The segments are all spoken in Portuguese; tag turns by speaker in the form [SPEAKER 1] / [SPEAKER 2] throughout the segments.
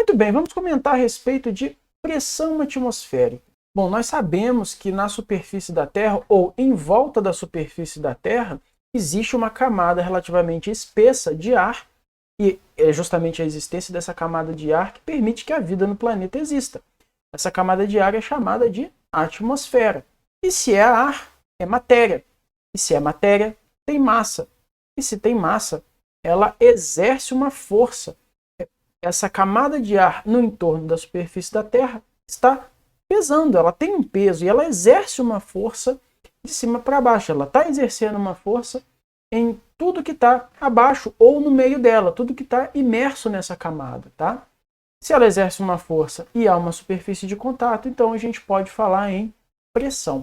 [SPEAKER 1] Muito bem, vamos comentar a respeito de pressão atmosférica. Bom, nós sabemos que na superfície da Terra, ou em volta da superfície da Terra, existe uma camada relativamente espessa de ar, e é justamente a existência dessa camada de ar que permite que a vida no planeta exista. Essa camada de ar é chamada de atmosfera. E se é ar, é matéria. E se é matéria, tem massa. E se tem massa, ela exerce uma força. Essa camada de ar no entorno da superfície da Terra está pesando, ela tem um peso e ela exerce uma força de cima para baixo. Ela está exercendo uma força em tudo que está abaixo ou no meio dela, tudo que está imerso nessa camada, tá? Se ela exerce uma força e há uma superfície de contato, então a gente pode falar em pressão.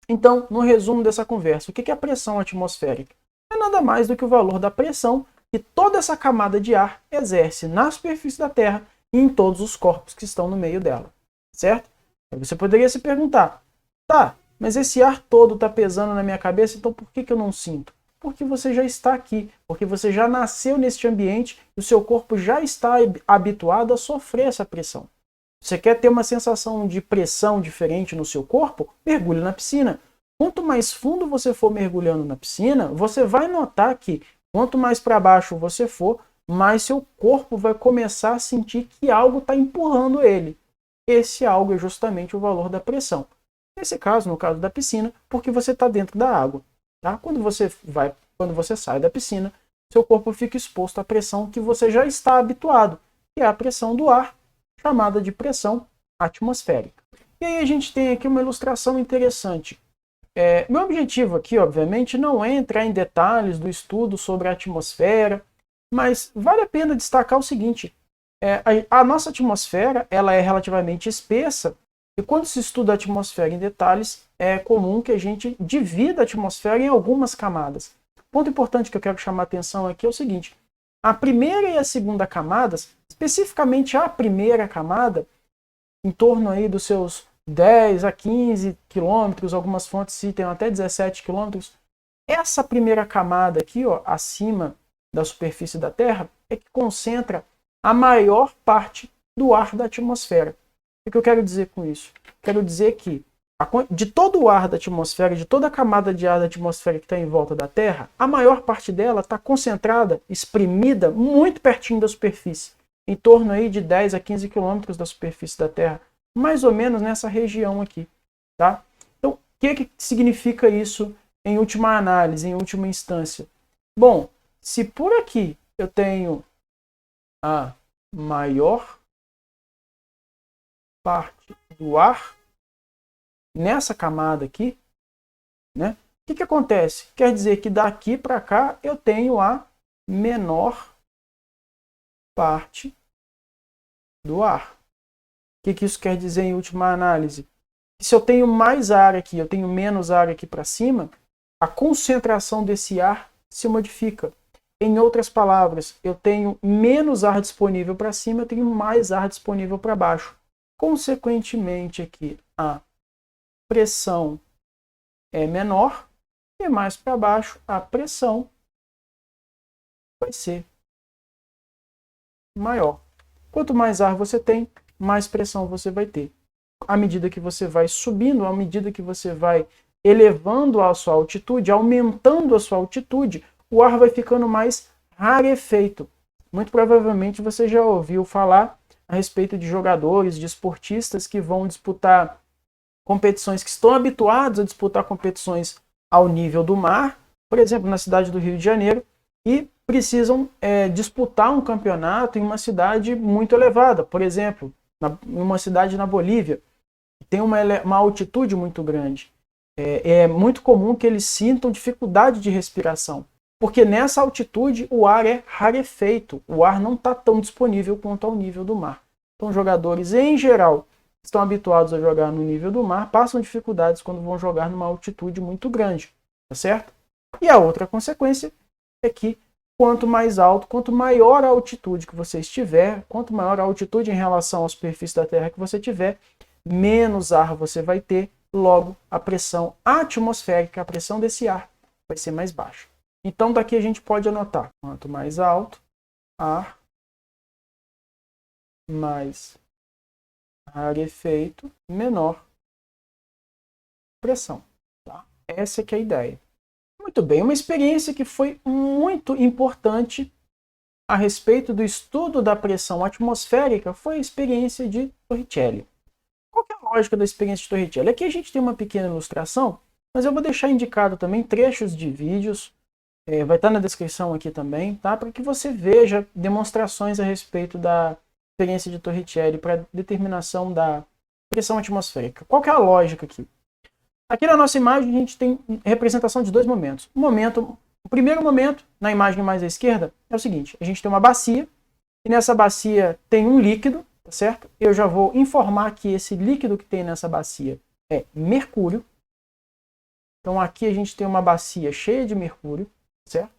[SPEAKER 1] Então, no resumo dessa conversa, o que é a pressão atmosférica? É nada mais do que o valor da pressão que toda essa camada de ar exerce na superfície da Terra e em todos os corpos que estão no meio dela, certo? Aí você poderia se perguntar, tá, mas esse ar todo está pesando na minha cabeça, então por que eu não sinto? Porque você já está aqui, porque você já nasceu neste ambiente e o seu corpo já está habituado a sofrer essa pressão. Você quer ter uma sensação de pressão diferente no seu corpo? Mergulhe na piscina. Quanto mais fundo você for mergulhando na piscina, você vai notar que quanto mais para baixo você for, mais seu corpo vai começar a sentir que algo está empurrando ele. Esse algo é justamente o valor da pressão. Nesse caso, no caso da piscina, porque você está dentro da água. Tá? Quando você sai da piscina, seu corpo fica exposto à pressão que você já está habituado, que é a pressão do ar, chamada de pressão atmosférica. E aí a gente tem aqui uma ilustração interessante. Meu objetivo aqui, obviamente, não é entrar em detalhes do estudo sobre a atmosfera, mas vale a pena destacar o seguinte, a nossa atmosfera ela é relativamente espessa, e quando se estuda a atmosfera em detalhes, é comum que a gente divida a atmosfera em algumas camadas. O ponto importante que eu quero chamar a atenção aqui é o seguinte, a primeira e a segunda camadas, especificamente a primeira camada, em torno aí dos seus 10 a 15 quilômetros, algumas fontes citam até 17 quilômetros, essa primeira camada aqui, ó, acima da superfície da Terra, é que concentra a maior parte do ar da atmosfera. O que eu quero dizer com isso? Quero dizer que de todo o ar da atmosfera, de toda a camada de ar da atmosfera que está em volta da Terra, a maior parte dela está concentrada, exprimida, muito pertinho da superfície, em torno aí de 10 a 15 quilômetros da superfície da Terra, mais ou menos nessa região aqui. Tá? Então, o que significa isso em última análise, em última instância? Bom, se por aqui eu tenho a maior parte do ar nessa camada aqui, né? O que acontece? Quer dizer que daqui para cá eu tenho a menor parte do ar. O que isso quer dizer em última análise? Que se eu tenho mais ar aqui, eu tenho menos ar aqui para cima, a concentração desse ar se modifica. Em outras palavras, eu tenho menos ar disponível para cima, eu tenho mais ar disponível para baixo. Consequentemente, aqui a pressão é menor e mais para baixo a pressão vai ser maior. Quanto mais ar você tem, mais pressão você vai ter. À medida que você vai subindo, à medida que você vai elevando a sua altitude, aumentando a sua altitude, o ar vai ficando mais rarefeito. Muito provavelmente você já ouviu falar a respeito de jogadores, de esportistas que vão disputar competições, que estão habituados a disputar competições ao nível do mar, por exemplo, na cidade do Rio de Janeiro, e precisam disputar um campeonato em uma cidade muito elevada, por exemplo, em uma cidade na Bolívia, que tem uma altitude muito grande. É muito comum que eles sintam dificuldade de respiração, porque nessa altitude o ar é rarefeito, o ar não está tão disponível quanto ao nível do mar. Então, jogadores, em geral, estão habituados a jogar no nível do mar, passam dificuldades quando vão jogar numa altitude muito grande, tá certo? E a outra consequência é que quanto mais alto, quanto maior a altitude que você estiver, quanto maior a altitude em relação à superfície da Terra que você tiver, menos ar você vai ter, logo a pressão atmosférica, a pressão desse ar, vai ser mais baixa. Então daqui a gente pode anotar, quanto mais alto, ar mais rarefeito, menor pressão. Tá? Essa que é a ideia. Muito bem, uma experiência que foi muito importante a respeito do estudo da pressão atmosférica foi a experiência de Torricelli. Qual que é a lógica da experiência de Torricelli? Aqui a gente tem uma pequena ilustração, mas eu vou deixar indicado também trechos de vídeos, vai estar na descrição aqui também, tá? Para que você veja demonstrações a respeito da experiência de Torricelli para determinação da pressão atmosférica. Qual que é a lógica aqui? Aqui na nossa imagem a gente tem representação de dois momentos. O primeiro momento, na imagem mais à esquerda, é o seguinte: a gente tem uma bacia, e nessa bacia tem um líquido, tá certo? Eu já vou informar que esse líquido que tem nessa bacia é mercúrio. Então aqui a gente tem uma bacia cheia de mercúrio, certo?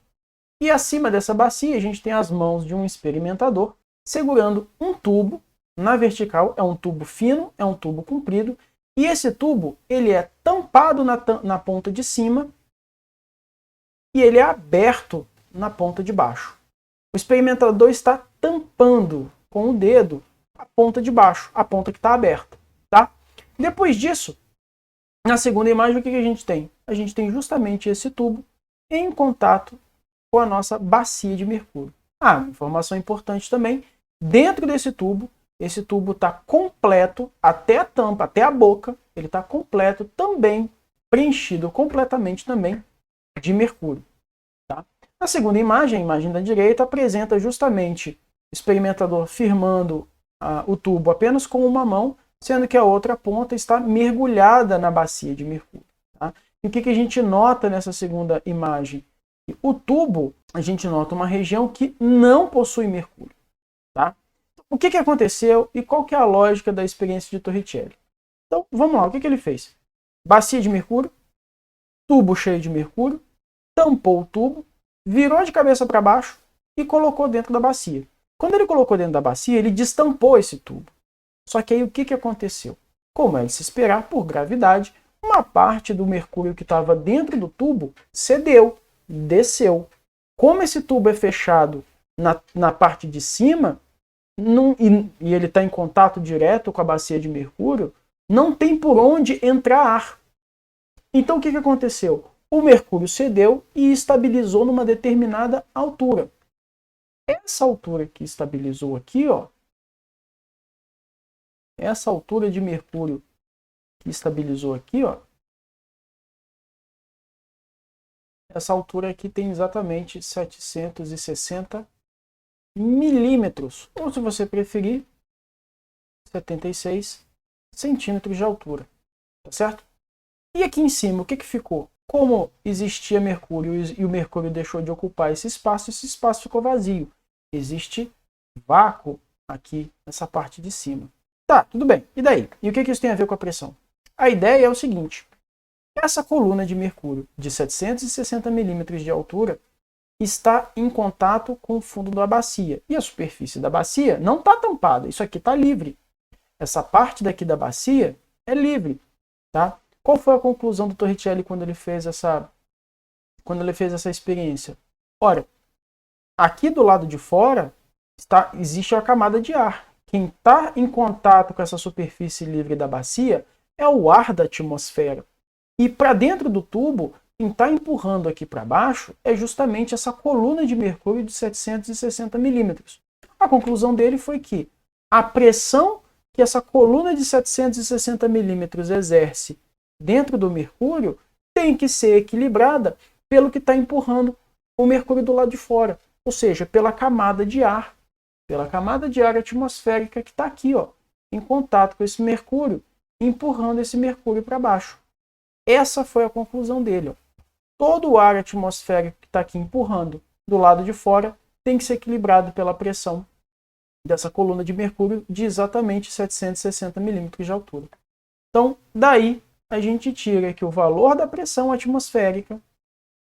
[SPEAKER 1] E acima dessa bacia a gente tem as mãos de um experimentador segurando um tubo na vertical, é um tubo fino, é um tubo comprido, e esse tubo ele é tampado na ponta de cima e ele é aberto na ponta de baixo. O experimentador está tampando com o dedo a ponta de baixo, a ponta que está aberta. Tá? Depois disso, na segunda imagem, o que a gente tem? A gente tem justamente esse tubo em contato com a nossa bacia de mercúrio. Informação importante também, dentro desse tubo, esse tubo está completo, até a tampa, até a boca, ele está completo também, preenchido completamente também de mercúrio. Tá? A segunda imagem, a imagem da direita, apresenta justamente o experimentador firmando o tubo apenas com uma mão, sendo que a outra ponta está mergulhada na bacia de mercúrio. Tá? E o que a gente nota nessa segunda imagem? O tubo, a gente nota uma região que não possui mercúrio. Tá? O que aconteceu e qual que é a lógica da experiência de Torricelli? Então, vamos lá, o que ele fez? Bacia de mercúrio, tubo cheio de mercúrio, tampou o tubo, virou de cabeça para baixo e colocou dentro da bacia. Quando ele colocou dentro da bacia, ele destampou esse tubo. Só que aí o que aconteceu? Como é de se esperar, por gravidade, uma parte do mercúrio que estava dentro do tubo cedeu, desceu. Como esse tubo é fechado na parte de cima, e ele está em contato direto com a bacia de mercúrio, não tem por onde entrar ar. Então o que aconteceu? O mercúrio cedeu e estabilizou numa determinada altura. Essa altura que estabilizou aqui, ó, essa altura de mercúrio que estabilizou aqui, ó, essa altura aqui tem exatamente 760 milímetros, ou se você preferir, 76 centímetros de altura, tá certo? E aqui em cima, o que ficou? Como existia mercúrio e o mercúrio deixou de ocupar esse espaço ficou vazio. Existe vácuo aqui nessa parte de cima. Tá, tudo bem. E daí? E o que isso tem a ver com a pressão? A ideia é o seguinte: essa coluna de mercúrio de 760 milímetros de altura está em contato com o fundo da bacia. E a superfície da bacia não está tampada. Isso aqui está livre. Essa parte daqui da bacia é livre. Tá? Qual foi a conclusão do Torricelli quando ele fez essa experiência? Ora, aqui do lado de fora existe a camada de ar. Quem está em contato com essa superfície livre da bacia é o ar da atmosfera. E para dentro do tubo, quem está empurrando aqui para baixo é justamente essa coluna de mercúrio de 760 milímetros. A conclusão dele foi que a pressão que essa coluna de 760 milímetros exerce dentro do mercúrio tem que ser equilibrada pelo que está empurrando o mercúrio do lado de fora, ou seja, pela camada de ar atmosférica que está aqui, ó, em contato com esse mercúrio, empurrando esse mercúrio para baixo. Essa foi a conclusão dele. Ó. Todo o ar atmosférico que está aqui empurrando do lado de fora tem que ser equilibrado pela pressão dessa coluna de mercúrio de exatamente 760 milímetros de altura. Então, daí a gente tira que o valor da pressão atmosférica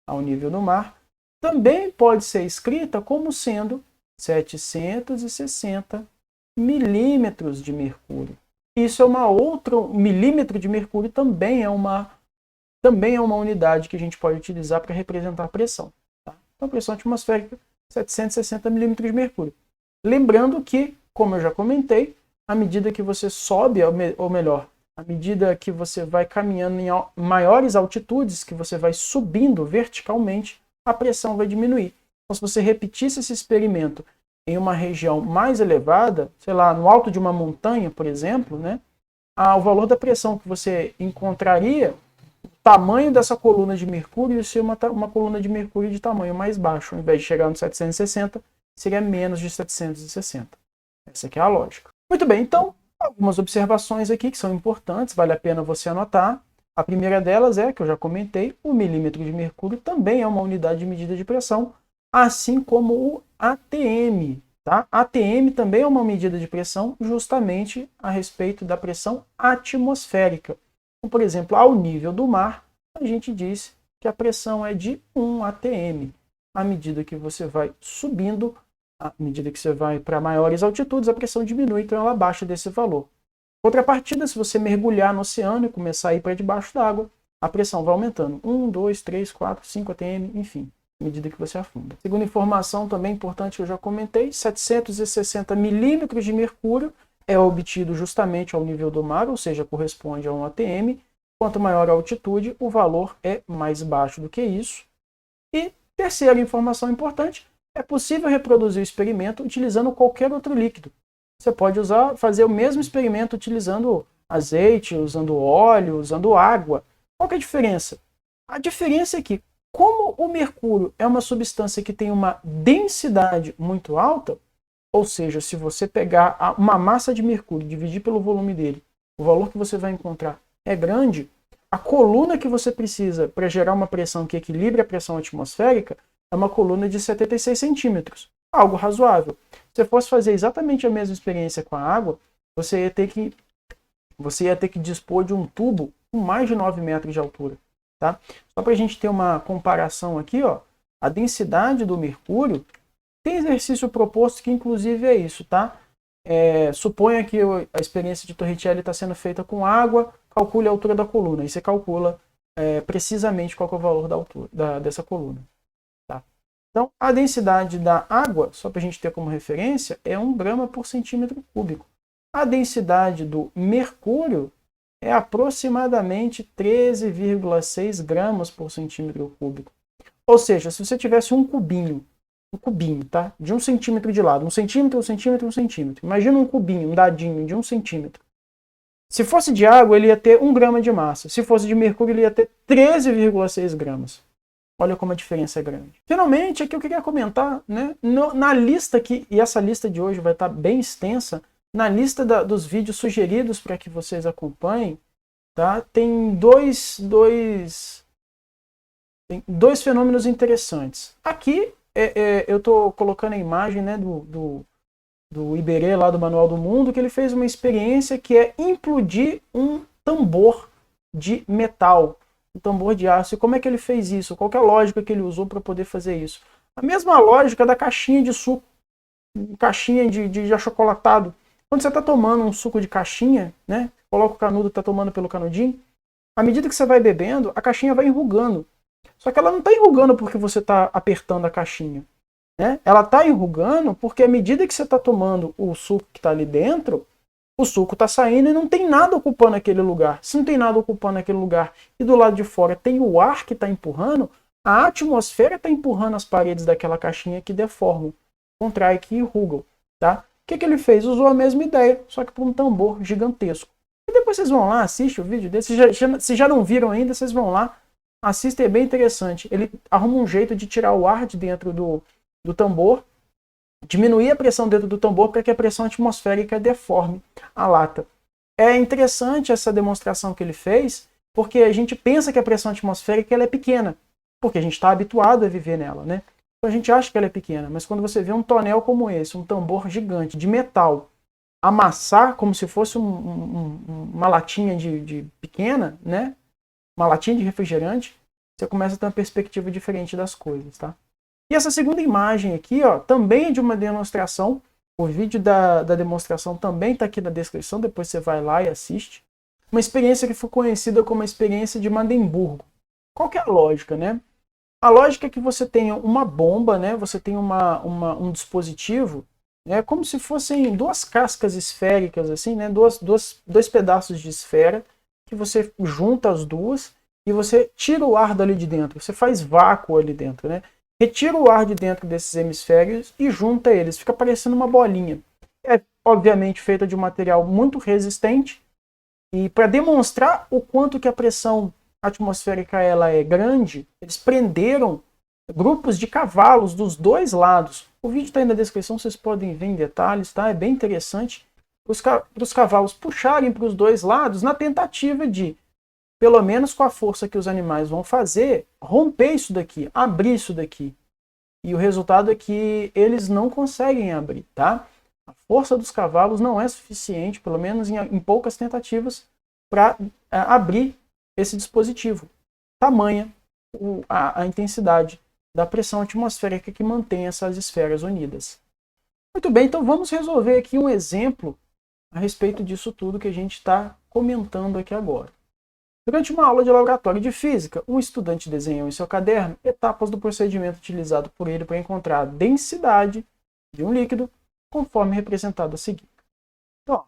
[SPEAKER 1] ao nível do mar também pode ser escrita como sendo 760 milímetros de mercúrio. Isso é uma outra, milímetro de mercúrio também é uma unidade que a gente pode utilizar para representar a pressão. Tá? Então, a pressão atmosférica, 760 milímetros de mercúrio. Lembrando que como eu já comentei, à medida que você sobe, ou melhor, à medida que você vai caminhando em maiores altitudes, que você vai subindo verticalmente, a pressão vai diminuir. Então, se você repetisse esse experimento em uma região mais elevada, sei lá, no alto de uma montanha, por exemplo, né, o valor da pressão que você encontraria, o tamanho dessa coluna de mercúrio, ia ser uma coluna de mercúrio de tamanho mais baixo. Ao invés de chegar no 760, seria menos de 760. Essa aqui é a lógica. Muito bem, então, algumas observações aqui que são importantes, vale a pena você anotar. A primeira delas é, que eu já comentei, o milímetro de mercúrio também é uma unidade de medida de pressão, assim como o ATM. Tá? ATM também é uma medida de pressão justamente a respeito da pressão atmosférica. Então, por exemplo, ao nível do mar, a gente diz que a pressão é de 1 ATM. À medida que você vai subindo, à medida que você vai para maiores altitudes, a pressão diminui, então ela baixa desse valor. Contrapartida, se você mergulhar no oceano e começar a ir para debaixo d'água, a pressão vai aumentando. 1, 2, 3, 4, 5 atm, enfim, à medida que você afunda. Segunda informação também importante que eu já comentei, 760 milímetros de mercúrio é obtido justamente ao nível do mar, ou seja, corresponde a 1 atm. Quanto maior a altitude, o valor é mais baixo do que isso. E terceira informação importante, é possível reproduzir o experimento utilizando qualquer outro líquido. Você pode fazer o mesmo experimento utilizando azeite, usando óleo, usando água. Qual que é a diferença? A diferença é que, como o mercúrio é uma substância que tem uma densidade muito alta, ou seja, se você pegar uma massa de mercúrio e dividir pelo volume dele, o valor que você vai encontrar é grande, a coluna que você precisa para gerar uma pressão que equilibre a pressão atmosférica é uma coluna de 76 centímetros, algo razoável. Se você fosse fazer exatamente a mesma experiência com a água, você ia ter que dispor de um tubo com mais de 9 metros de altura. Tá? Só para a gente ter uma comparação aqui, ó, a densidade do mercúrio, tem exercício proposto que inclusive é isso. Tá? Suponha que a experiência de Torricelli está sendo feita com água, calcule a altura da coluna, e você calcula precisamente qual que é o valor da altura dessa coluna. Tá? Então, a densidade da água, só para a gente ter como referência, é 1 grama por centímetro cúbico. A densidade do mercúrio é aproximadamente 13,6 gramas por centímetro cúbico. Ou seja, se você tivesse um cubinho, tá? De 1 centímetro de lado, 1 centímetro, 1 centímetro, 1 centímetro. Imagina um cubinho, um dadinho de 1 centímetro. Se fosse de água, ele ia ter 1 grama de massa. Se fosse de mercúrio, ele ia ter 13,6 gramas. Olha como a diferença é grande. Finalmente, aqui eu queria comentar, né, na lista aqui, e essa lista de hoje vai estar bem extensa, na lista dos vídeos sugeridos para que vocês acompanhem, tá, tem dois fenômenos interessantes. Aqui eu estou colocando a imagem, né, do Iberê, lá do Manual do Mundo, que ele fez uma experiência que é implodir um tambor de metal, um tambor de aço. E como é que ele fez isso? Qual que é a lógica que ele usou para poder fazer isso? A mesma lógica da caixinha de suco, caixinha de achocolatado. Quando você está tomando um suco de caixinha, né, coloca o canudo, está tomando pelo canudinho, à medida que você vai bebendo, a caixinha vai enrugando. Só que ela não está enrugando porque você está apertando a caixinha. Né? Ela está enrugando porque à medida que você está tomando o suco que está ali dentro, o suco está saindo e não tem nada ocupando aquele lugar. Se não tem nada ocupando aquele lugar e do lado de fora tem o ar que está empurrando, a atmosfera está empurrando as paredes daquela caixinha que deformam, contrai, que enrugam. Tá? O que ele fez? Usou a mesma ideia, só que para um tambor gigantesco. E depois vocês vão lá, assistem o vídeo desse. Se já não viram ainda, vocês vão lá, assistem, é bem interessante. Ele arruma um jeito de tirar o ar de dentro do tambor, diminuir a pressão dentro do tambor para que a pressão atmosférica deforme a lata. É interessante essa demonstração que ele fez, porque a gente pensa que a pressão atmosférica ela é pequena, porque a gente está habituado a viver nela, né? Então a gente acha que ela é pequena, mas quando você vê um tonel como esse, um tambor gigante de metal, amassar como se fosse uma latinha de pequena, né? Uma latinha de refrigerante, você começa a ter uma perspectiva diferente das coisas, tá? E essa segunda imagem aqui, ó, também é de uma demonstração. O vídeo da demonstração também está aqui na descrição, depois você vai lá e assiste. Uma experiência que foi conhecida como a experiência de Mademburgo. Qual que é a lógica, né? A lógica é que você tenha uma bomba, né? Você tem um dispositivo É como se fossem duas cascas esféricas, assim, né? Dois pedaços de esfera que você junta as duas e você tira o ar dali de dentro. Você faz vácuo ali dentro, né? Retira o ar de dentro desses hemisférios e junta eles. Fica parecendo uma bolinha. É, obviamente, feita de um material muito resistente. E para demonstrar o quanto que a pressão atmosférica ela é grande, eles prenderam grupos de cavalos dos dois lados. O vídeo está aí na descrição, vocês podem ver em detalhes, tá? É bem interessante. Para os cavalos puxarem para os dois lados na tentativa de, pelo menos com a força que os animais vão fazer, romper isso daqui, abrir isso daqui. E o resultado é que eles não conseguem abrir, tá? A força dos cavalos não é suficiente, pelo menos em poucas tentativas, para abrir esse dispositivo. Tamanha a intensidade da pressão atmosférica que mantém essas esferas unidas. Muito bem, então vamos resolver aqui um exemplo a respeito disso tudo que a gente está comentando aqui agora. Durante uma aula de laboratório de física, um estudante desenhou em seu caderno etapas do procedimento utilizado por ele para encontrar a densidade de um líquido, conforme representado a seguir. Então,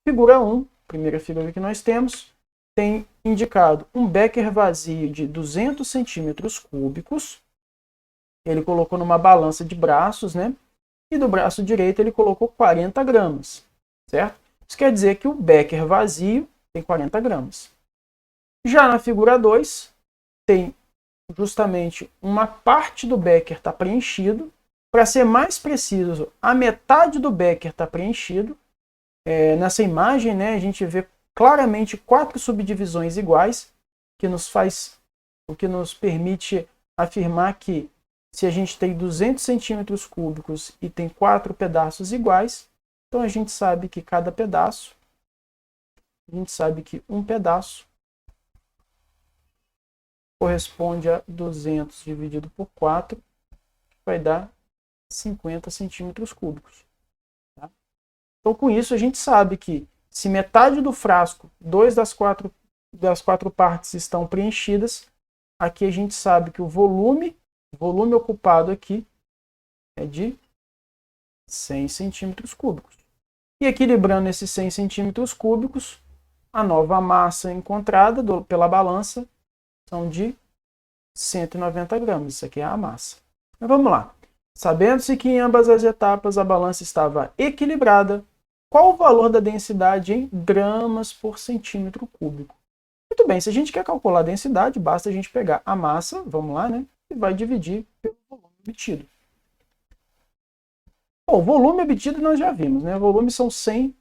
[SPEAKER 1] figura 1, primeira figura que nós temos, tem indicado um becker vazio de 200 centímetros cúbicos. Ele colocou numa balança de braços, né? E do braço direito ele colocou 40 gramas, certo? Isso quer dizer que o becker vazio tem 40 gramas. Já na figura 2, tem justamente uma parte do becker está preenchido. Para ser mais preciso, a metade do becker está preenchido. Nessa imagem, né, a gente vê claramente 4 subdivisões iguais, o que nos permite afirmar que se a gente tem 200 centímetros cúbicos e tem 4 pedaços iguais, então a gente sabe que um pedaço corresponde a 200 dividido por 4, que vai dar 50 centímetros cúbicos. Tá? Então, com isso, a gente sabe que se metade do frasco, 2 das 4 partes estão preenchidas, aqui a gente sabe que o volume ocupado aqui é de 100 centímetros cúbicos. E equilibrando esses 100 centímetros cúbicos, a nova massa encontrada pela balança são de 190 gramas. Isso aqui é a massa. Então vamos lá. Sabendo-se que em ambas as etapas a balança estava equilibrada, qual o valor da densidade em gramas por centímetro cúbico? Muito bem, se a gente quer calcular a densidade, basta a gente pegar a massa, vamos lá, né? E vai dividir pelo volume obtido. Bom, o volume obtido nós já vimos, né? O volume são 100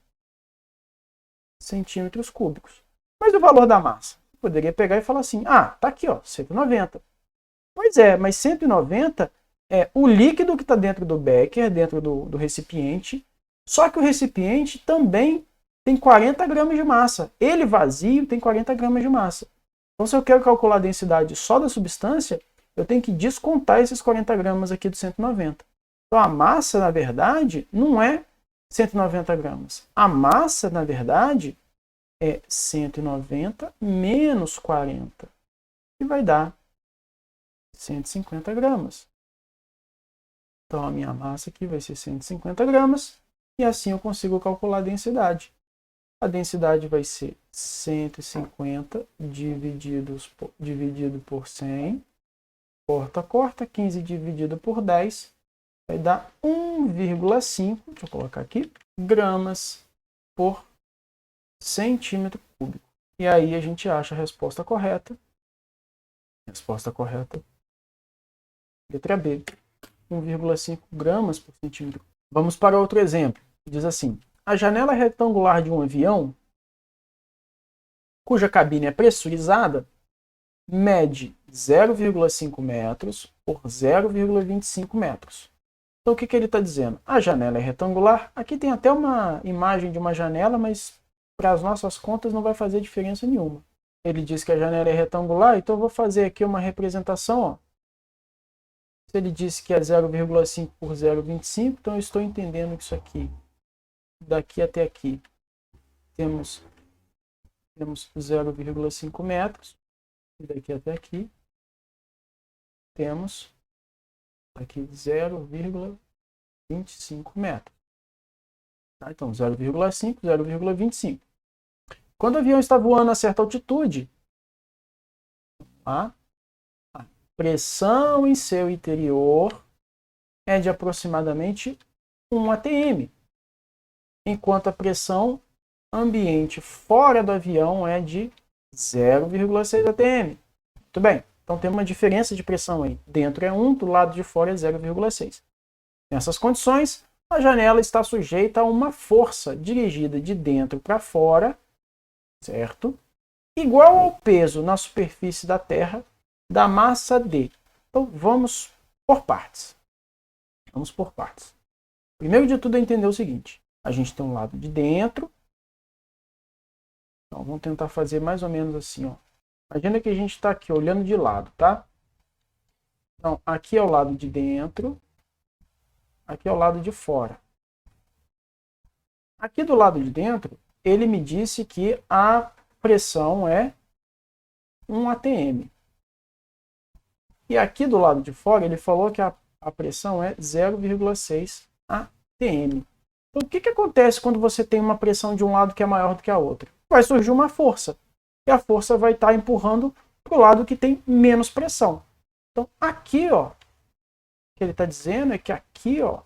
[SPEAKER 1] centímetros cúbicos. Mas o valor da massa? Eu poderia pegar e falar assim, tá aqui, ó, 190. Pois é, mas 190 é o líquido que está dentro do becker, dentro do recipiente, só que o recipiente também tem 40 gramas de massa. Ele vazio tem 40 gramas de massa. Então, se eu quero calcular a densidade só da substância, eu tenho que descontar esses 40 gramas aqui do 190. Então, a massa, na verdade, não é 190 gramas. A massa, na verdade, é 190 menos 40, que vai dar 150 gramas. Então, a minha massa aqui vai ser 150 gramas, e assim eu consigo calcular a densidade. A densidade vai ser 150 dividido por 100. Corta, 15 dividido por 10 vai dar 1,5, deixa eu colocar aqui, gramas por centímetro cúbico. E aí a gente acha a resposta correta. Resposta correta, letra B, 1,5 gramas por centímetro. Vamos para outro exemplo. Diz assim, a janela retangular de um avião, cuja cabine é pressurizada, mede 0,5 metros por 0,25 metros. Então, o que ele está dizendo? A janela é retangular. Aqui tem até uma imagem de uma janela, mas para as nossas contas não vai fazer diferença nenhuma. Ele diz que a janela é retangular, então eu vou fazer aqui uma representação. Ó. Se ele disse que é 0,5 por 0,25, então eu estou entendendo que isso aqui, daqui até aqui, temos 0,5 metros. E daqui até aqui, temos aqui 0,25 metros. Tá? Então, 0,5, 0,25. Quando o avião está voando a certa altitude, a pressão em seu interior é de aproximadamente 1 atm, enquanto a pressão ambiente fora do avião é de 0,6 atm. Muito bem, então tem uma diferença de pressão aí. Dentro é 1, do lado de fora é 0,6. Nessas condições, a janela está sujeita a uma força dirigida de dentro para fora, certo? Igual ao peso na superfície da Terra da massa D. Então, vamos por partes. Vamos por partes. Primeiro de tudo é entender o seguinte. A gente tem um lado de dentro. Então, vamos tentar fazer mais ou menos assim, ó. Imagina que a gente está aqui olhando de lado, tá? Então, aqui é o lado de dentro. Aqui é o lado de fora. Aqui do lado de dentro, ele me disse que a pressão é 1 atm. E aqui do lado de fora, ele falou que a pressão é 0,6 atm. Então, o que acontece quando você tem uma pressão de um lado que é maior do que a outra? Vai surgir uma força. E a força vai estar empurrando para o lado que tem menos pressão. Então, aqui, ó, o que ele está dizendo é que aqui, ó,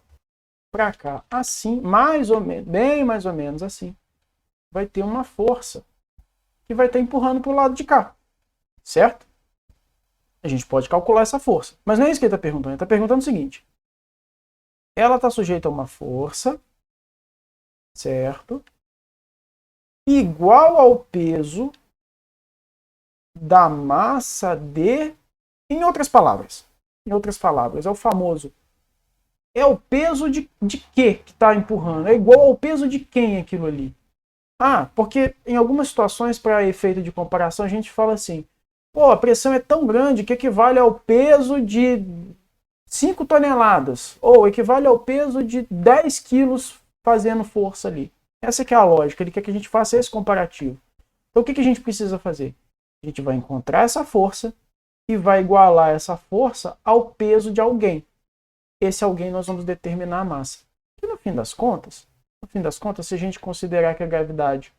[SPEAKER 1] para cá, assim, mais ou menos, bem mais ou menos assim, vai ter uma força que vai estar empurrando para o lado de cá. Certo? A gente pode calcular essa força. Mas não é isso que ele está perguntando. Ele está perguntando o seguinte. Ela está sujeita a uma força, certo? Igual ao peso da massa de... Em outras palavras, é o famoso... É o peso de quê que está empurrando? É igual ao peso de quem aquilo ali? Ah, porque em algumas situações, para efeito de comparação, a gente fala assim... Pô, a pressão é tão grande que equivale ao peso de 5 toneladas. Ou equivale ao peso de 10 quilos fazendo força ali. Essa que é a lógica. Ele quer que a gente faça esse comparativo. Então o que a gente precisa fazer? A gente vai encontrar essa força e vai igualar essa força ao peso de alguém. Esse alguém nós vamos determinar a massa. E no fim das contas, se a gente considerar que a gravidade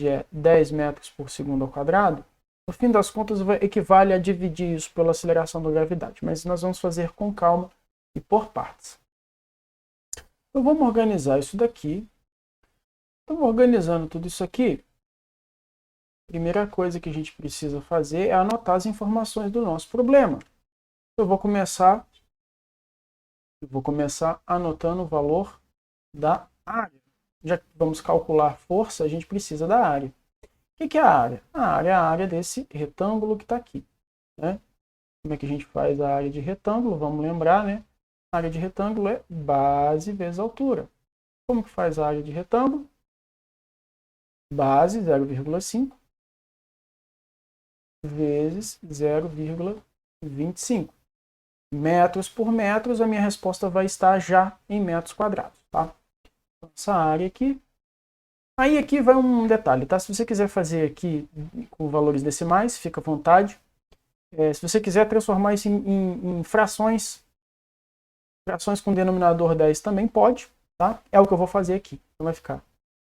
[SPEAKER 1] é 10 metros por segundo ao quadrado, no fim das contas equivale a dividir isso pela aceleração da gravidade. Mas nós vamos fazer com calma e por partes. Então vamos organizar isso daqui. Então, organizando tudo isso aqui, a primeira coisa que a gente precisa fazer é anotar as informações do nosso problema. Eu vou começar anotando o valor da área. Já que vamos calcular força, a gente precisa da área. O que é a área? A área é a área desse retângulo que está aqui. Né? Como é que a gente faz a área de retângulo? Vamos lembrar, né? A área de retângulo é base vezes altura. Como que faz a área de retângulo? Base 0,5 vezes 0,25. Metros por metros, a minha resposta vai estar já em metros quadrados. Tá? Essa área aqui. Aí aqui vai um detalhe, tá? Se você quiser fazer aqui com valores decimais, fica à vontade. Se você quiser transformar isso em frações com denominador 10 também pode, tá? É o que eu vou fazer aqui. Então vai ficar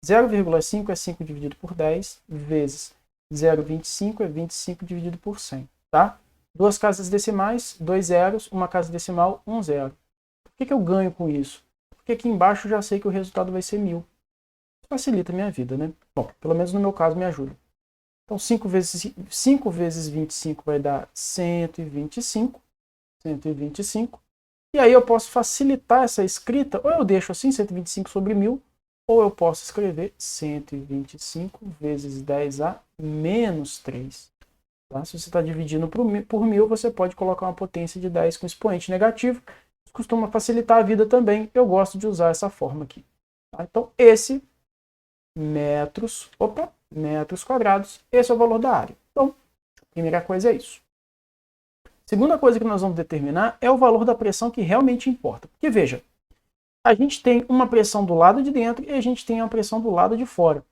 [SPEAKER 1] 0,5 é 5 dividido por 10 vezes 0,25 é 25 dividido por 100, tá? Duas casas decimais, 2 zeros, uma casa decimal, 1 zero. Por que eu ganho com isso? Porque aqui embaixo eu já sei que o resultado vai ser 1000. Facilita a minha vida, né? Bom, pelo menos no meu caso me ajuda. Então 5 vezes 25 vai dar 125. E aí eu posso facilitar essa escrita, ou eu deixo assim, 125 sobre 1000, ou eu posso escrever 125 vezes 10 a menos 3. Tá? Se você está dividindo por 1000, você pode colocar uma potência de 10 com expoente negativo. Isso costuma facilitar a vida também. Eu gosto de usar essa forma aqui. Tá? Então, esse metros quadrados, esse é o valor da área. Então, a primeira coisa é isso. Segunda coisa que nós vamos determinar é o valor da pressão que realmente importa. Porque, veja, a gente tem uma pressão do lado de dentro e a gente tem uma pressão do lado de fora.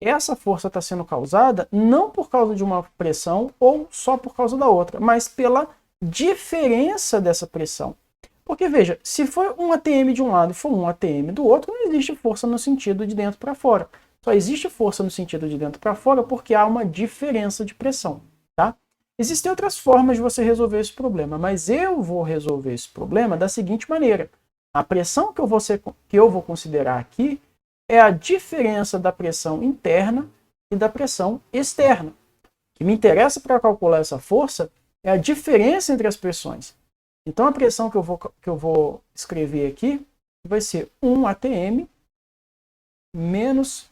[SPEAKER 1] Essa força está sendo causada não por causa de uma pressão ou só por causa da outra, mas pela diferença dessa pressão. Porque, veja, se for um ATM de um lado e for um ATM do outro, não existe força no sentido de dentro para fora. Só existe força no sentido de dentro para fora porque há uma diferença de pressão, tá? Existem outras formas de você resolver esse problema, mas eu vou resolver esse problema da seguinte maneira. A pressão que eu vou considerar aqui é a diferença da pressão interna e da pressão externa. O que me interessa para calcular essa força é a diferença entre as pressões. Então a pressão que eu vou escrever aqui vai ser 1 atm menos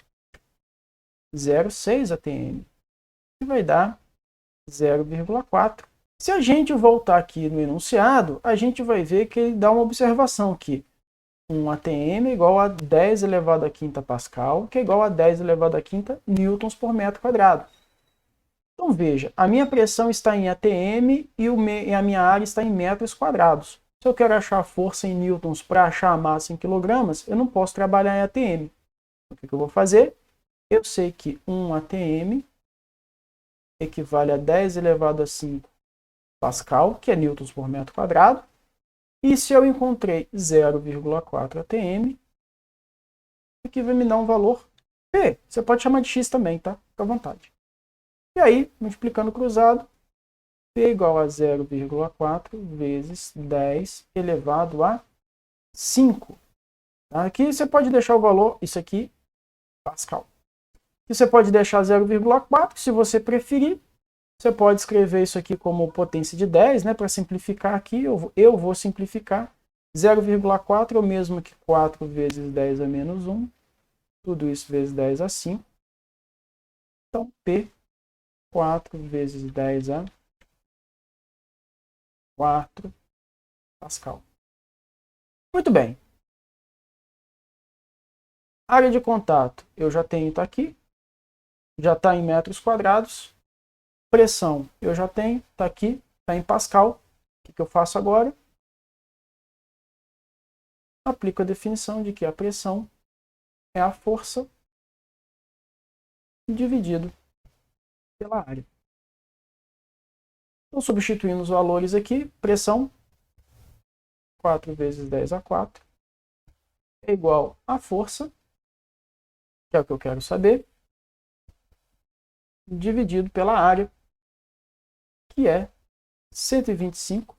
[SPEAKER 1] 0,6 atm, que vai dar 0,4. Se a gente voltar aqui no enunciado, a gente vai ver que ele dá uma observação aqui. 1 atm é igual a 10 elevado à quinta pascal, que é igual a 10 elevado à quinta newtons por metro quadrado. Então veja, a minha pressão está em atm e a minha área está em metros quadrados. Se eu quero achar a força em newtons para achar a massa em quilogramas, eu não posso trabalhar em atm. O que eu vou fazer? Eu sei que 1 atm equivale a 10 elevado a 5 pascal, que é newtons por metro quadrado. E se eu encontrei 0,4 atm, aqui vai me dar um valor P. Você pode chamar de x também, tá? Fica à vontade. E aí, multiplicando cruzado, P igual a 0,4 vezes 10 elevado a 5. Aqui você pode deixar o valor, isso aqui, pascal. Aqui você pode deixar 0,4, se você preferir. Você pode escrever isso aqui como potência de 10, né? Para simplificar aqui, eu vou simplificar. 0,4 é o mesmo que 4 vezes 10 a menos 1. Tudo isso vezes 10 a 5. Então, P, 4 vezes 10 a 4 pascal. Muito bem. Área de contato, eu já tenho, está aqui. Já está em metros quadrados. Pressão, eu já tenho, está aqui, está em pascal. O que eu faço agora? Aplico a definição de que a pressão é a força dividido pela área. Então, substituindo os valores aqui, pressão, 4 vezes 10 a 4, é igual a força, que é o que eu quero saber, dividido pela área, que é 125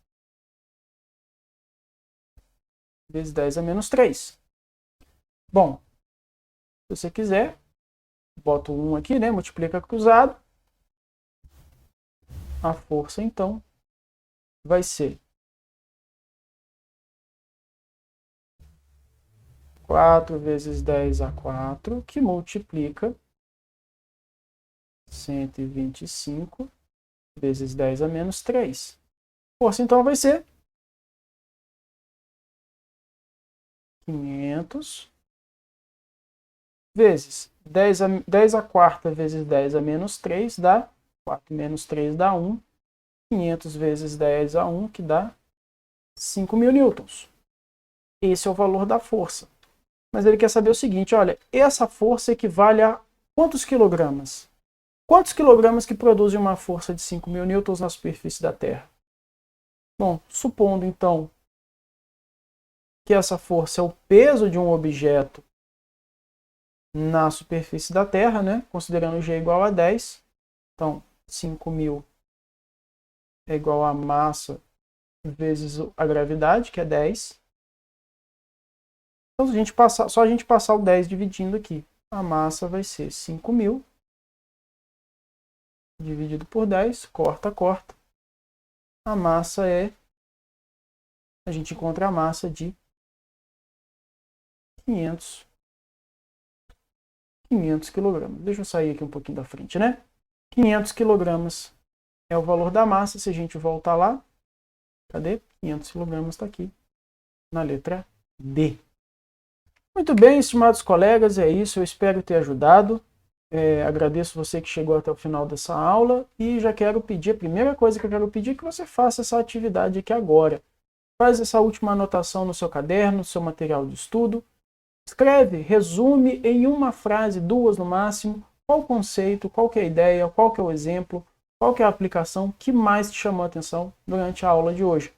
[SPEAKER 1] vezes 10 a menos 3. Bom, se você quiser, boto 1 aqui, né? Multiplica cruzado. A força, então, vai ser 4 vezes 10 a 4, que multiplica 125 vezes 10 a menos 3. Força, então, vai ser 500 vezes 10 a quarta vezes 10 a menos 3 dá 4 menos 3 dá 1. 500 vezes 10 a 1, que dá 5.000 newtons. Esse é o valor da força. Mas ele quer saber o seguinte, olha, essa força equivale a quantos quilogramas? Quantos quilogramas que produzem uma força de 5.000 newtons na superfície da Terra? Bom, supondo então que essa força é o peso de um objeto na superfície da Terra, né? Considerando G igual a 10, então 5.000 é igual a massa vezes a gravidade, que é 10. Então, só a gente passar o 10 dividindo aqui, a massa vai ser 5.000 dividido por 10, corta, corta. A massa a gente encontra a massa de 500 kg. Deixa eu sair aqui um pouquinho da frente, né? 500 kg é o valor da massa. Se a gente voltar lá, cadê? 500 kg está aqui, na letra D. Muito bem, estimados colegas, é isso. Eu espero ter ajudado. Agradeço você que chegou até o final dessa aula e já quero pedir, a primeira coisa que eu quero pedir é que você faça essa atividade aqui agora. Faz essa última anotação no seu caderno, no seu material de estudo. Escreve, resume em uma frase, 2 no máximo, qual o conceito, qual que é a ideia, qual que é o exemplo, qual que é a aplicação que mais te chamou a atenção durante a aula de hoje.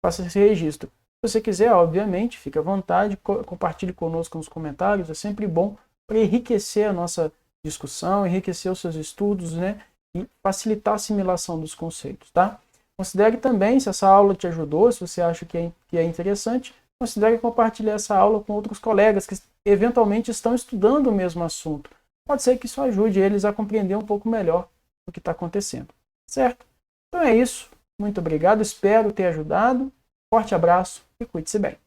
[SPEAKER 1] Faça esse registro. Se você quiser, obviamente, fique à vontade, compartilhe conosco nos comentários, é sempre bom para enriquecer a nossa discussão, enriquecer os seus estudos, né? E facilitar a assimilação dos conceitos, tá? Considere também, se essa aula te ajudou, se você acha que é interessante, considere compartilhar essa aula com outros colegas que eventualmente estão estudando o mesmo assunto. Pode ser que isso ajude eles a compreender um pouco melhor o que está acontecendo, certo? Então é isso. Muito obrigado, espero ter ajudado. Forte abraço e cuide-se bem.